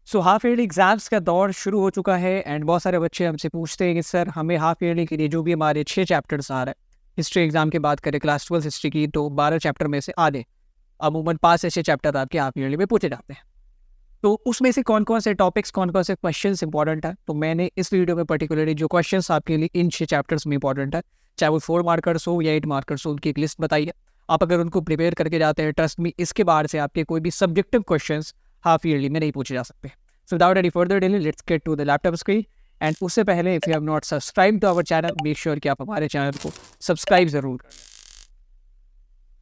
So half yearly exams का दौर शुरू हो चुका है एंड बहुत सारे बच्चे हमसे पूछते हैं कि सर हमें हाफ ईयरली के लिए जो भी हमारे 6 चैप्टर्स आ रहे हैं, हिस्ट्री एग्जाम की बात करें क्लास 12 हिस्ट्री की तो 12 चैप्टर में से आधे अमूमन 5 से 6 चैप्टर आपके हाफ ईयरली में पूछे जाते हैं। तो उसमें से कौन कौन से टॉपिक्स कौन कौन से क्वेश्चन इंपॉर्टेंट है, तो मैंने इस वीडियो में पर्टिकुलरली जो क्वेश्चन आपके लिए इन 6 चैप्टर्स में इंपॉर्टेंट है, चाहे वो 4 मार्कर्स हो या 8 मार्कर्स हो, उनकी एक लिस्ट बताई है। आप अगर उनको प्रिपेयर करके जाते हैं, ट्रस्ट मी, इसके बाद से आपके कोई भी सब्जेक्टिव क्वेश्चन हाफ ईयरली में नहीं पूछे जा सकते। So without any further delay let's get to the laptop screen. And उससे पहले if you have not subscribe to our channel, make sure कि आप हमारे चैनल को सब्सक्राइब जरूर करें।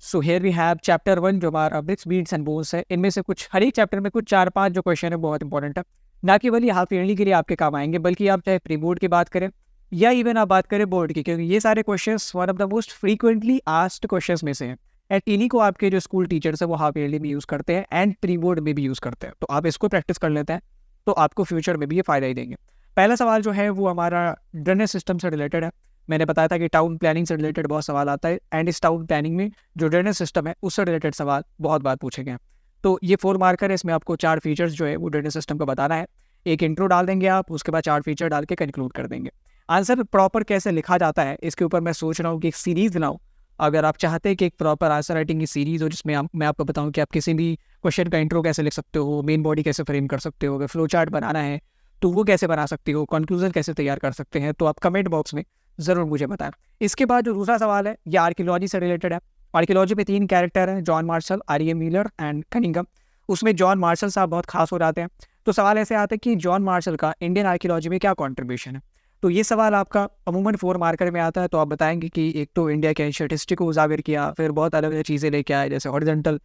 So here we have chapter 1 जो हमारा ब्रिक्स बीट्स एंड बोन्स है। इनमें से कुछ हर एक चैप्टर में कुछ 4-5 जो क्वेश्चन है बहुत इंपॉर्टेंट है, ना केवल ये हाफ ईयरली के लिए आपके काम आएंगे, बल्कि आप चाहे प्री बोर्ड की बात करें या इवन आप बात करें बोर्ड की, क्योंकि ये सारे questions one of the most frequently asked questions में से हैं। एंड इन्हीं को आपके जो स्कूल टीचर्स है वो हाफ ईयरली में यूज़ करते हैं एंड प्री बोर्ड में भी यूज़ करते हैं। तो आप इसको प्रैक्टिस कर लेते हैं तो आपको फ्यूचर में भी ये फ़ायदा ही देंगे। पहला सवाल जो है वो हमारा ड्रेनेज सिस्टम से रिलेटेड है। मैंने बताया था कि टाउन प्लानिंग से रिलेटेड बहुत सवाल आता है एंड इस टाउन प्लानिंग में जो ड्रेनेज सिस्टम है उससे रिलेटेड सवाल बहुत बार पूछे गए हैं। तो ये 4 मार्कर है, इसमें आपको 4 फीचर्स जो है वो ड्रेनेज सिस्टम का बताना है। एक इंट्रो डाल देंगे आप, उसके बाद 4 फीचर डाल के कंक्लूड कर देंगे। आंसर प्रॉपर कैसे लिखा जाता है इसके ऊपर मैं सोच रहा हूँ कि एक सीरीज़ बनाऊँ। अगर आप चाहते हैं कि एक प्रॉपर आंसर राइटिंग की सीरीज़ हो जिसमें मैं आपको बताऊँ कि आप किसी भी क्वेश्चन का इंट्रो कैसे लिख सकते हो, मेन बॉडी कैसे फ्रेम कर सकते हो, अगर फ्लो चार्ट बनाना है तो वो कैसे बना सकते हो, कंक्लूजन कैसे तैयार कर सकते हैं, तो आप कमेंट बॉक्स में ज़रूर मुझे बताएं। इसके बाद जो दूसरा सवाल है ये आर्कियोलॉजी से रिलेटेड है। आर्कियोलॉजी में 3 कैरेक्टर हैं, John Marshall, R.A.. Miller and Cunningham. उसमें जॉन मार्शल साहब बहुत खास हो जाते हैं। तो सवाल ऐसे आता है कि जॉन मार्शल का इंडियन आर्कियोलॉजी में क्या कॉन्ट्रीब्यूशन है। तो ये सवाल आपका अमूमन 4 मार्कर में आता है। तो आप बताएंगे कि एक तो इंडिया के एंशिएंट हिस्ट्री को उजागर किया, फिर बहुत अलग अलग चीज़ें लेके आए, जैसे हॉरिजॉन्टल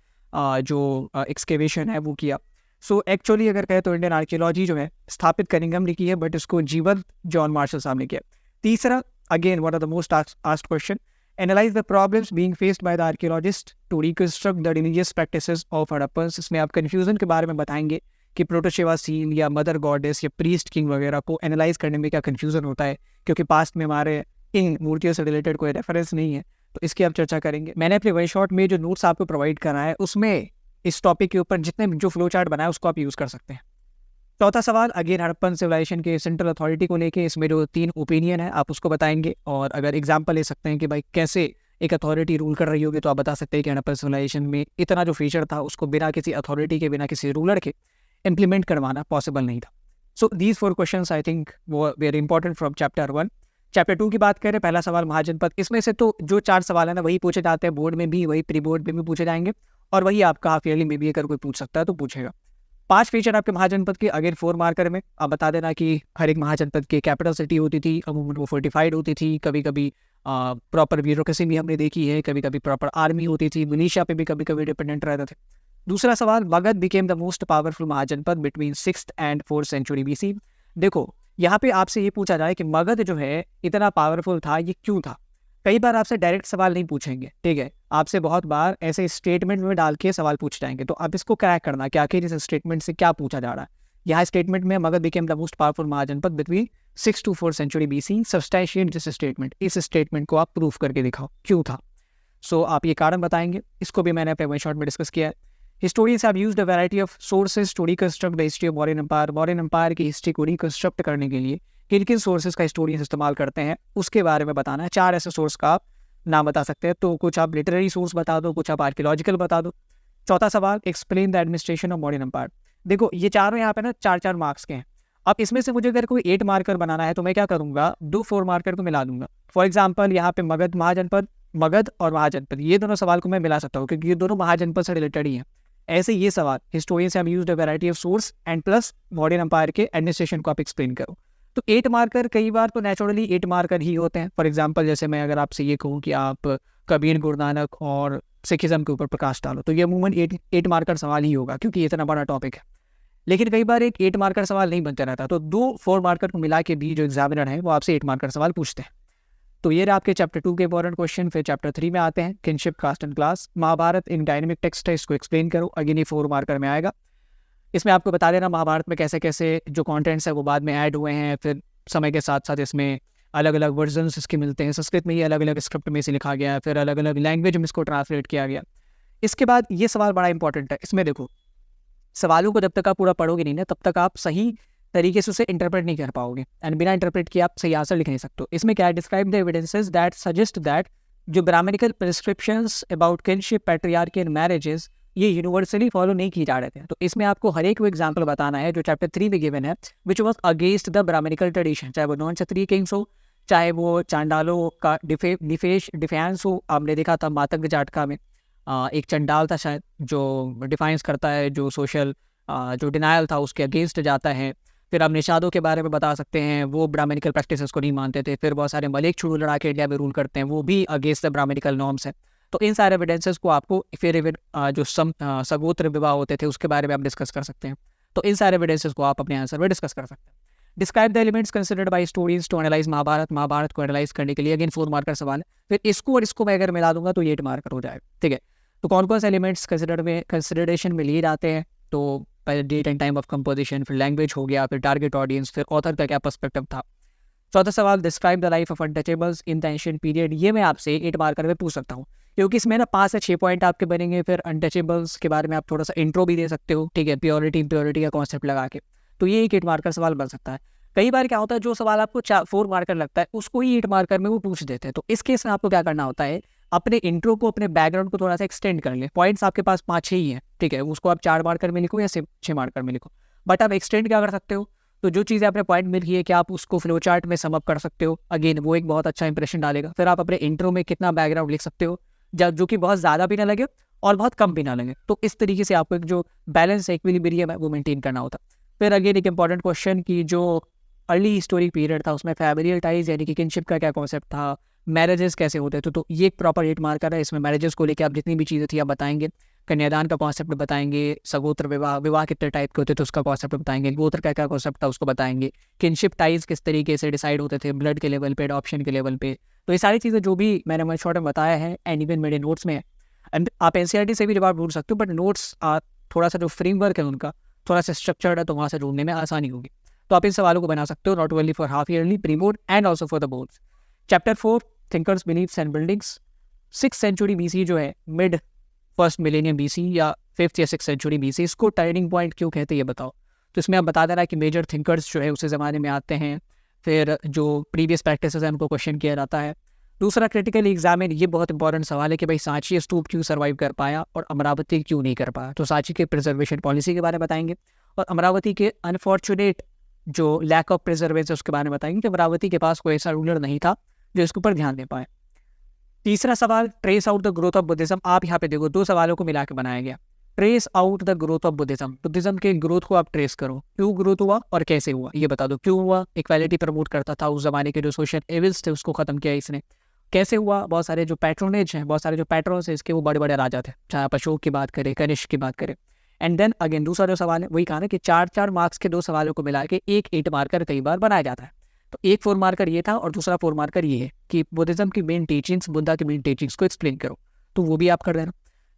जो एक्सकेवेशन है वो किया। सो एक्चुअली अगर कहें तो इंडियन आर्कियोलॉजी जो है स्थापित कनिंघम ने की है, बट इसको जीवंत जॉन मार्शल साहब ने किया। तीसरा, again one of the most asked question, analyse the problems being faced by the archaeologist to reconstruct the religious practices of Harappans. इसमें आप कन्फ्यूजन के बारे में बताएंगे कि प्रोटोशेवा सील या मदर गॉडेस या प्रीस्ट किंग वगैरह को एनालाइज करने में क्या कन्फ्यूजन होता है, क्योंकि पास्ट में हमारे इन मूर्तियों से रिलेटेड कोई रेफरेंस नहीं है। तो इसकी आप चर्चा करेंगे। मैंने अपने वन शॉट में जो नोट्स आपको प्रोवाइड करा है उसमें इस टॉपिक के ऊपर जितने जो फ्लो चार्ट बनाया उसको आप यूज़ कर सकते हैं। चौथा सवाल अगेन हड़प्पन सिविलाइजेशन के सेंट्रल अथॉरिटी को लेके, इसमें जो 3 ओपिनियन है आप उसको बताएंगे, और अगर एग्जांपल ले सकते हैं कि भाई कैसे एक अथॉरिटी रूल कर रही होगी तो आप बता सकते हैं कि हड़प्पन सिविलाइजेशन में इतना जो फीचर था उसको बिना किसी अथॉरिटी के, बिना किसी रूलर के इम्प्लीमेंट करवाना पॉसिबल नहीं था। So these 4 question I think वो very important from chapter 1। Chapter 2 की बात करें, पहला सवाल महाजनपद। इसमें से तो जो 4 सवाल है ना वही पूछे जाते हैं बोर्ड में भी, वही प्री बोर्ड में भी पूछे जाएंगे, और वही आपका हाफ ईयरली में भी अगर कोई पूछ सकता है तो पूछेगा। 5 फीचर आपके महाजनपद के, अगेन 4 मार्कर में आप बता देना कि हर एक महाजनपद की कैपिटल सिटी होती थी, अमूमन वो फोर्टिफाइड होती थी, कभी कभी प्रॉपर ब्यूरोक्रेसी भी हमने देखी है, कभी कभी प्रॉपर आर्मी होती थी, मिलिशिया पे भी कभी कभी डिपेंडेंट रहते थे। दूसरा सवाल, Magadh became the most powerful mahajanapada between 6th and 4th century BC। देखो यहाँ पे आपसे ये पूछा जाए कि मगध जो है इतना पावरफुल था, ये क्यों था। कई बार आपसे डायरेक्ट सवाल नहीं पूछेंगे, ठीक है, आपसे बहुत बार ऐसे स्टेटमेंट में डाल के सवाल पूछ जाएंगे, तो आप इसको क्रैक करना कि आखिर इस स्टेटमेंट से क्या पूछा जा रहा है। यहाँ स्टेटमेंट में Magadh became the most powerful mahajanapada between 6th to 4th century BC, substantiate this statement, इस स्टेटमेंट को आप प्रूफ करके दिखाओ क्यों था। सो आप ये कारण बताएंगे, इसको भी मैंने अपने वन शॉट में डिस्कस किया है। Historians have used a variety of sources to reconstruct the history of Mauryan empire. Mauryan empire की हिस्ट्री को रिकंस्ट्रक्ट करने के लिए किन किन सोर्सेज का हिस्टोरियंस इस्तेमाल करते हैं उसके बारे में बताना है। 4 ऐसे सोर्स का आप नाम बता सकते हैं, तो कुछ आप लिटरेरी सोर्स बता दो, कुछ आप आर्कियोलॉजिकल बता दो। चौथा सवाल, explain the administration of Mauryan empire. देखो ये चारों यहाँ पे ना 4-4 मार्क्स के हैं। अब इसमें से मुझे अगर कोई 8 मार्कर बनाना है तो मैं क्या करूँगा, 2 4 मार्कर को मिला दूंगा। फॉर एग्जाम्पल यहाँ पे मगध महाजनपद, मगध और महाजनपद, ये दोनों सवाल को मैं मिला सकता हूँ क्योंकि ये दोनों महाजनपद से रिलेटेड ही है। ऐसे ये सवाल, historians have used a variety of source and plus modern empire के एडमिनिस्ट्रेशन को आप एक्सप्लेन करो। तो 8 मार्कर कई बार तो नेचुरली 8 मार्कर ही होते हैं। फॉर एग्जांपल जैसे मैं अगर आपसे ये कहूँ कि आप कबीर, गुरु नानक और सिखिज्म के ऊपर प्रकाश डालो, तो ये अमूमन 8 मार्कर सवाल ही होगा क्योंकि इतना बड़ा टॉपिक है। लेकिन कई बार एक 8 मार्कर सवाल नहीं बनता रहता, तो 2 4 मार्कर को मिला के भी जो एग्जामिनर है वो आपसे 8 मार्कर सवाल पूछते हैं। तो ये रहा आपके चैप्टर 2 के इंपॉर्टेंट क्वेश्चन। फिर चैप्टर 3 में आते हैं, kinship, caste and class. Mahabharata in dynamic text है, इसको एक्सप्लेन करो। अगेन ये 4 मार्कर में आएगा। इसमें आपको बता देना महाभारत में कैसे कैसे जो कॉन्टेंट्स है वो बाद में ऐड हुए हैं, फिर समय के साथ साथ इसमें अलग अलग वर्जन्स इसके मिलते हैं। संस्कृत में ये अलग अलग स्क्रिप्ट में से लिखा गया है, फिर अलग अलग लैंग्वेज में इसको ट्रांसलेट किया गया। इसके बाद ये सवाल बड़ा इंपॉर्टेंट है, इसमें देखो सवालों को जब तक आप पूरा पढ़ोगे नहीं ना, तब तक आप सही तरीके से उसे इंटरप्रेट नहीं कर पाओगे, एंड बिना इंटरप्रेट किए आप सही आंसर लिख नहीं सकते हो। इसमें क्या है, describe the evidences that suggest that जो Brahmanical prescriptions about kinship, patriarchy and marriages ये यूनिवर्सली फॉलो नहीं किए जा रहे थे। तो इसमें आपको हर एक वो एग्जाम्पल बताना है जो चैप्टर 3 में गिवन है, which was against the Brahmanical tradition, चाहे वो नॉन क्षत्रिय किंग्स हो, चाहे वो चांडालों का डिफेंस हो। आपने देखा था मातंग जाटका में एक चंडाल था शायद जो डिफाइंस करता है, जो सोशल जो डिनायल था उसके अगेंस्ट जाता है। फिर आप निषादों के बारे में बता सकते हैं, वो ब्राह्मणिकल प्रैक्टिसेस को नहीं मानते थे। फिर बहुत सारे मलिक छुड़ू लड़ा के इंडिया में रूल करते हैं, वो भी अगेंस्ट द ब्राह्मणिकल नॉर्म्स है। तो इन सारे एविडेंसेस को आपको फिर जो सगोत्र विवाह होते थे उसके बारे में आप डिस्कस कर सकते हैं। तो इन सारे एविडेंसेस को आप अपने आंसर में डिस्कस कर सकते हैं। Describe the elements considered by students to analyse Mahabharata. Mahabharata को एनालाइज करने के लिए अगेन 4 मार्कर सवाल है। फिर इसको और इसको मैं अगर मिला दूंगा तो 8 मार्कर हो जाएगा, ठीक है। तो कौन कौन से एलिमेंट्स कंसिडरेशन में लिए जाते हैं, तो पहले date and time of composition, फिर लैंग्वेज हो गया, फिर टारगेट ऑडियंस, फिर ऑथर का क्या पर्सपेक्टिव था। चौथा सवाल, describe the life of untouchables in the ancient period. ये मैं आपसे 8 मार्कर में पूछ सकता हूँ, क्योंकि इसमें ना 5 से 6 पॉइंट आपके बनेंगे। फिर अनटचेबल्स के बारे में आप थोड़ा सा इंट्रो भी दे सकते हो, ठीक है, प्योरिटी इम्प्योरिटी का कॉन्सेप्ट लगा के। तो ये एक 8 मार्कर सवाल बन सकता है। कई बार क्या होता है, जो सवाल आपको 4 मार्कर लगता है उसको ही 8 मार्कर में वो पूछ देते हैं। तो इस केस में आपको क्या करना होता है, अपने इंट्रो को, अपने बैकग्राउंड को थोड़ा सा एक्सटेंड कर ले। पॉइंट्स आपके पास 5-6 ही हैं, ठीक है, उसको आप 4 मार्कर में लिखो या 6 मार्कर में लिखो, बट आप एक्सटेंड क्या कर सकते हो, तो जो चीज़ें आपने पॉइंट में लिखी है क्या आप उसको फ्लो चार्ट में समअप कर सकते हो। अगेन वो एक बहुत अच्छा इंप्रेशन डालेगा। फिर आप अपने इंट्रो में कितना बैकग्राउंड लिख सकते हो जो कि बहुत ज़्यादा भी ना लगे और बहुत कम भी ना लगे। तो इस तरीके से आपको एक जो बैलेंस इक्विलिब्रियम है वो मेंटेन करना होता। फिर अगेन एक इंपॉर्टेंट क्वेश्चन की जो अर्ली हिस्टोरिक पीरियड था उसमें फैमिलियल टाइज यानी कि किनशिप का क्या कॉन्सेप्ट था, मैरिजेस कैसे होते थे। तो ये एक प्रॉपर 8 मार्कर है। इसमें मैरिजेस को लेकर आप जितनी भी चीज़ें थी आप बताएंगे, कन्यादान का कॉन्सेप्ट बताएंगे, सगोत्र विवाह, विवाह कितने टाइप के होते थे उसका कॉन्सेप्ट बताएंगे, गोत्र का क्या कॉन्सेप्ट था उसको बताएंगे, किनशिप टाइज किस तरीके से डिसाइड होते थे ब्लड के लेवल पे, अडॉप्शन के लेवल पे। तो ये सारी चीज़ें जो भी मैंने शॉर्ट में बताया है एंड इवन मेरे नोट्स में है। एंड आप एनसीईआरटी से भी जवाब ढूंढ सकते हो, बट नोट्स थोड़ा सा जो फ्रेमवर्क है उनका थोड़ा सा स्ट्रक्चर्ड है, तो वहाँ से ढूंढने में आसानी होगी। तो आप इन सवालों को बना सकते हो, not only for half yearly, pre board and also for the boards. Chapter 4 thinkers, beliefs and buildings. 6th century BC जो है, मिड फर्स्ट मिलेनियम BC या 5th या 6th सेंचुरी BC, इसको टर्निंग पॉइंट क्यों कहते हैं ये बताओ। तो इसमें आप बता देना कि मेजर थिंकर्स जो है उसी ज़माने में आते हैं, फिर जो प्रीवियस प्रैक्टिसेस हैं उनको क्वेश्चन किया जाता है। दूसरा, क्रिटिकली एग्जामिन, ये बहुत इंपॉर्टेंट सवाल है कि भाई सांची स्तूप क्यों सर्वाइव कर पाया और अमरावती क्यों नहीं कर पाया। तो सांची के प्रिजर्वेशन पॉलिसी के बारे में बताएंगे और अमरावती के अनफॉर्चुनेट जो लैक ऑफ प्रिजर्वेशन उसके बारे में बताएंगे कि अमरावती के पास कोई ऐसा रूलर नहीं था जो इसके ऊपर ध्यान दे पाए। तीसरा सवाल, trace out the growth of Buddhism. आप यहाँ पे देखो 2 सवालों को मिला के बनाया गया। Trace out the growth of Buddhism, Buddhism के ग्रोथ को आप ट्रेस करो, क्यों ग्रोथ हुआ और कैसे हुआ ये बता दो। क्यों हुआ, इक्वालिटी प्रमोट करता था, उस जमाने के जो सोशल एविल्स थे उसको खत्म किया इसने। कैसे हुआ, बहुत सारे जो पैट्रोनेज हैं, बहुत सारे जो पैट्रोन्स हैं इसके वो बड़े बड़े राजा थे, चाहे आप अशोक की बात करें, कनिष्क की बात करें। एंड देन अगेन दूसरा जो सवाल है वही कहा ना कि 4-4 मार्क्स के 2 सवालों को मिला के एक 8 मार्कर कई बार बनाया जाता है। तो एक 4 मार्कर ये था और दूसरा 4 मार्कर ये है कि बुद्धिज्म की मेन टीचिंग्स, बुद्धा की मेन टीचिंग्स को एक्सप्लेन करो, तो वो भी आप कर देना।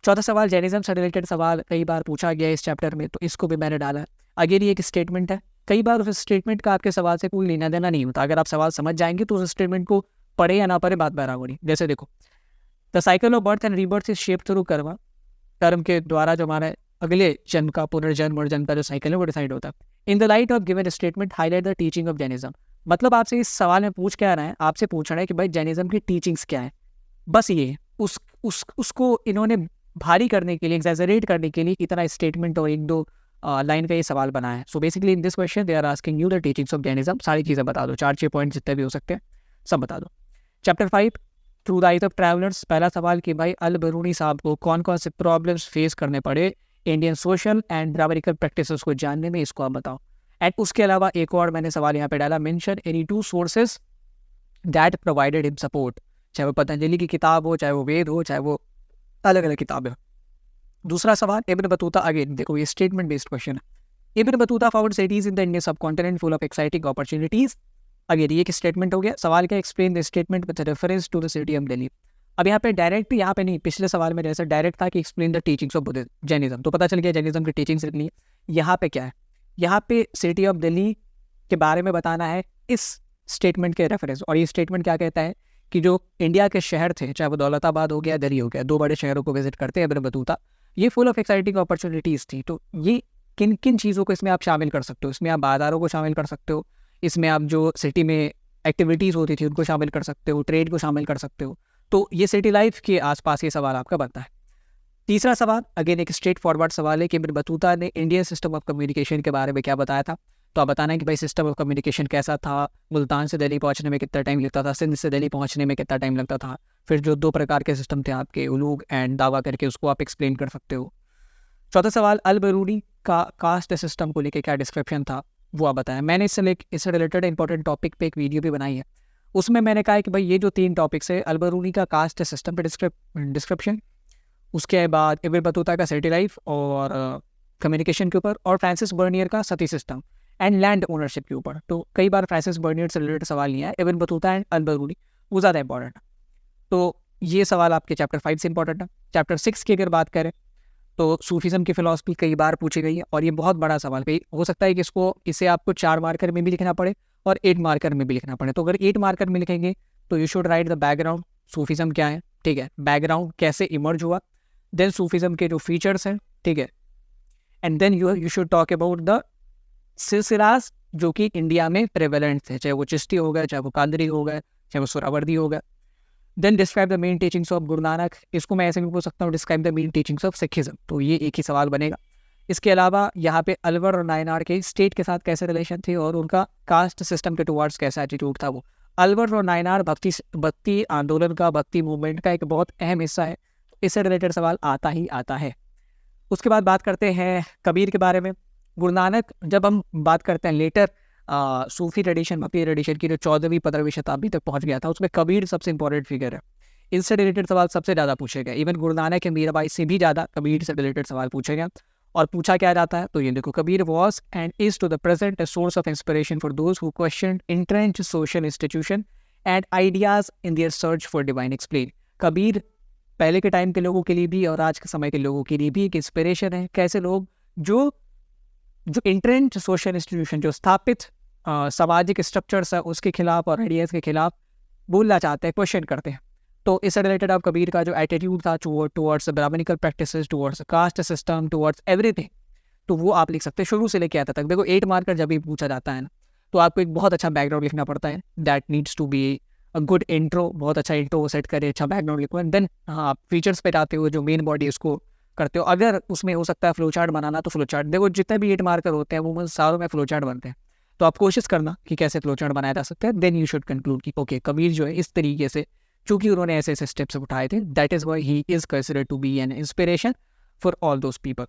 चौथा सवाल, जैनिज्म से रिलेटेड सवाल कई बार पूछा गया है इस चैप्टर में, तो इसको भी मैंने डाला है। अगेन ये एक स्टेटमेंट है, कई बार उस स्टेटमेंट का आपके सवाल से कोई लेना देना नहीं होता। अगर आप सवाल समझ जाएंगे तो उस स्टेटमेंट को पढ़े या ना पढ़े बात बराबर नहीं। जैसे देखो, the cycle of birth and rebirth is shape through कर्म, कर्म के द्वारा जो हमारे अगले जन्म का, पुनर्जन्म और जन्म का जो साइकिल है वो डिसाइड होता है। In the light of given statement highlight the teaching of Jainism. मतलब आपसे इस सवाल में पूछ क्या रहा है, आपसे पूछ रहा है कि भाई जैनिज्म की टीचिंग्स क्या है, बस ये उसको इन्होंने भारी करने के लिए, एक्सैजरेट करने के लिए इतना स्टेटमेंट और 1-2 लाइन का ये सवाल बनाया है। So basically in this question they are asking you the teachings of Jainism. सारी चीज़ें बता दो, 4-6 पॉइंट जितने भी हो सकते हैं सब बता दो। Chapter 5 through the eyes of travellers. पहला सवाल कि भाई अल बरूनी साहब को कौन कौन से प्रॉब्लम्स फेस करने पड़े Indian social and dramatical practices को जानने में, इसको आप बताओ। एंड उसके अलावा एक और मैंने सवाल यहाँ पे डाला, mention any 2 sources that provided him support, चाहे वो पतंजलि की किताब हो, चाहे वो वेद हो, चाहे वो अलग अलग किताब है। दूसरा सवाल, इब्न बतूता, अगेन देखो ये स्टेटमेंट बेस्ड क्वेश्चन है। Ibn Battuta found cities in the Indian subcontinent full of exciting opportunities. Again ये एक स्टेटमेंट हो गया। सवाल क्या, explain the statement with reference to the city of Delhi. अब यहाँ पे डायरेक्ट, यहाँ पे नहीं, पिछले सवाल में जैसे डायरेक्ट था कि explain the teachings of Buddhism, Jainism, तो पता चल गया जैनिज्म की टीचिंग्स लिखनी है। यहाँ पे क्या है, यहाँ पे सिटी ऑफ दिल्ली के बारे में बताना है इस स्टेटमेंट के रेफरेंस। और ये स्टेटमेंट क्या कहता है कि जो इंडिया के शहर थे, चाहे वो दौलताबाद हो गया, दिल्ली हो गया, 2 बड़े शहरों को विजिट करते हैं इब्न बतूता, ये फुल ऑफ एक्साइटिंग अपॉर्चुनिटीज़ थी। तो ये किन किन चीज़ों को इसमें आप शामिल कर सकते हो। इसमें आप बाज़ारों को शामिल कर सकते हो, इसमें आप जो सिटी में एक्टिविटीज़ होती थी उनको शामिल कर सकते हो, ट्रेड को शामिल कर सकते हो। तो ये सिटी लाइफ के आसपास ये सवाल आपका बनता है। तीसरा सवाल अगेन एक स्ट्रेट फॉरवर्ड सवाल है कि इब्न बतूता ने इंडियन सिस्टम ऑफ कम्युनिकेशन के बारे में क्या बताया था। तो आप बताना है कि भाई सिस्टम ऑफ कम्युनिकेशन कैसा था, मुल्तान से दिल्ली पहुंचने में कितना टाइम लगता था, सिंध से दिल्ली पहुंचने में कितना टाइम लगता था। फिर जो 2 प्रकार के सिस्टम थे आपके, उलूग एंड दावा करके, उसको आप एक्सप्लेन कर सकते हो। चौथा सवाल अल बरूनी का कास्ट सिस्टम को लेकर क्या डिस्क्रिप्शन था, वो आप बताएं। मैंने इससे रिलेटेड इंपॉर्टेंट टॉपिक पे एक वीडियो भी बनाई है, उसमें मैंने कहा है कि भाई ये जो 3 टॉपिक्स है, अल बरूनी का कास्ट सिस्टम पे डिस्क्रिप्शन, उसके बाद इब्न बतूता का सिटी लाइफ और कम्युनिकेशन के ऊपर, और फ्रांसिस बर्नियर का सती सिस्टम एंड लैंड ओनरशिप के ऊपर। तो कई बार फ्रांसिस बर्नियर से रिलेटेड सवाल नहीं है, इब्न बतूता एंड अल बरूनी वो ज़्यादा इंपॉर्टेंट है। तो ये सवाल आपके चैप्टर 5 से इंपॉर्टेंट है। चैप्टर 6 की अगर बात करें तो सूफीज़म की फ़िलॉसफी कई बार पूछी गई है, और ये बहुत बड़ा सवाल है। हो सकता है कि इसे आपको 4 मार्कर में भी लिखना पड़े और 8 मार्कर में भी लिखना पड़े। तो अगर 8 मार्कर में लिखेंगे तो you should write the background, Sufism क्या है, ठीक है, बैकग्राउंड कैसे इमर्ज हुआ, देन सूफीज़म के जो फीचर्स हैं, ठीक है, and then you should talk about the silsilas जो कि इंडिया में प्रेवेलेंट थे, चाहे वो चिश्ती हो गए, चाहे वो कादरी हो गए, चाहे वो सुहरावर्दी हो गए। Then describe the main teachings of Guru Nanak, इसको मैं ऐसे भी बोल सकता हूँ, describe the main teachings of Sikhism. तो ये एक ही सवाल बनेगा। इसके अलावा यहाँ पे अलवर और नायनार के स्टेट के साथ कैसे रिलेशन थे और उनका कास्ट सिस्टम के टुवर्ड्स कैसा एटीट्यूड था। वो अलवर और नायनार भक्ति आंदोलन का, भक्ति मूवमेंट का एक बहुत अहम हिस्सा है, इससे रिलेटेड सवाल आता ही आता है। उसके बाद बात करते हैं कबीर के बारे में। गुरु नानक, जब हम बात करते हैं लेटर सूफी ट्रेडिशन, भक्ति ट्रेडिशन की जो 14वीं 15वीं शताब्दी तक पहुंच गया था, उसमें कबीर सबसे इंपॉर्टेंट फिगर है। इनसे रिलेटेड सवाल सबसे ज़्यादा पूछे गए। इवन गुरु नानक के मीराबाई से भी ज़्यादा कबीर से रिलेटेड सवाल पूछे गए। और पूछा क्या जाता है, तो ये देखो, Kabir was and is to the present a source of inspiration for those who question entrenched social institution and ideas in their search for divine explain. Kabir पहले के टाइम के लोगों के लिए भी और आज के समय के लोगों के लिए भी एक इंस्पिरेशन है। कैसे लोग जो इंट्रेंच्ड सोशल इंस्टीट्यूशन, जो स्थापित सामाजिक स्ट्रक्चर्स है, उसके खिलाफ और आइडियाज़ के खिलाफ बोलना चाहते हैं, क्वेश्चन करते हैं। तो इससे रिलेटेड आप कबीर का जो एटीट्यूड था towards Brahmanical practices, towards caste system, towards everything, तो वो आप लिख सकते हैं शुरू से लेके आता तक। देखो 8 मार्कर जब भी पूछा जाता है ना, तो आपको एक बहुत अच्छा बैकग्राउंड लिखना पड़ता है। That needs to be a good intro, बहुत अच्छा इंट्रो सेट करे, अच्छा बैकग्राउंड लिखो, एंड देन आप फीचर्स पे जाते हो, जो मेन बॉडी उसको करते हो। अगर उसमें हो सकता है फ्लो चार्ट बनाना, तो फ्लो चार्ट, देखो जितने भी 8 मार्कर होते हैं वो सारों में फ्लो चार्ट बनते हैं। तो आप कोशिश करना कि कैसे फ्लो चार्ट बनाया जा सकता है। देन यू शुड कंक्लूड कि ओके, कबीर जो है इस तरीके से, चूंकि उन्होंने ऐसे ऐसे स्टेप्स उठाए थे, that is why he is considered to be an inspiration for all those people.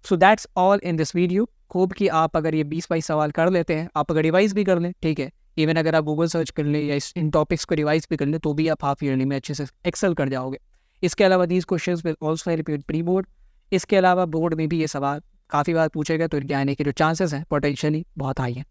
So that's all in this video. खूब कि आप अगर ये 20-22 सवाल कर लेते हैं, आप अगर रिवाइज भी कर लें, ठीक है, इवन अगर आप गूगल सर्च कर लें या इन टॉपिक्स को रिवाइज भी कर लें, तो भी आप हाफ ईयरली में अच्छे से एक्सेल कर जाओगे। इसके अलावा these questions will also help you in pre board. इसके अलावा बोर्ड में भी ये सवाल काफ़ी बार पूछे गए, तो इनके आने के जो चांसेस हैं पोटेंशियली बहुत हाई है।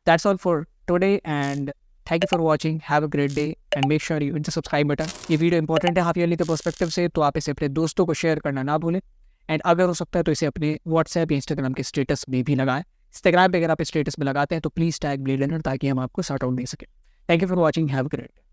That's all for today and thank you for watching. Have a great day and make sure you hit the subscribe button. ये वीडियो इंपॉर्टेंट है हाफ ईयरली के पर्सपेक्टिव से, तो आप इसे अपने दोस्तों को शेयर करना ना भूलें। एंड अगर हो सकता है तो इसे अपने व्हाट्सएप या इंस्टाग्राम के स्टेटस में भी लगाएं। इंस्टाग्राम पे अगर आप स्टेटस में लगाते हैं तो प्लीज़ टैग ब्लेड लर्नर, ताकि हम आपको शॉर्ट आउट दे सकें। Thank you for watching, have a great day.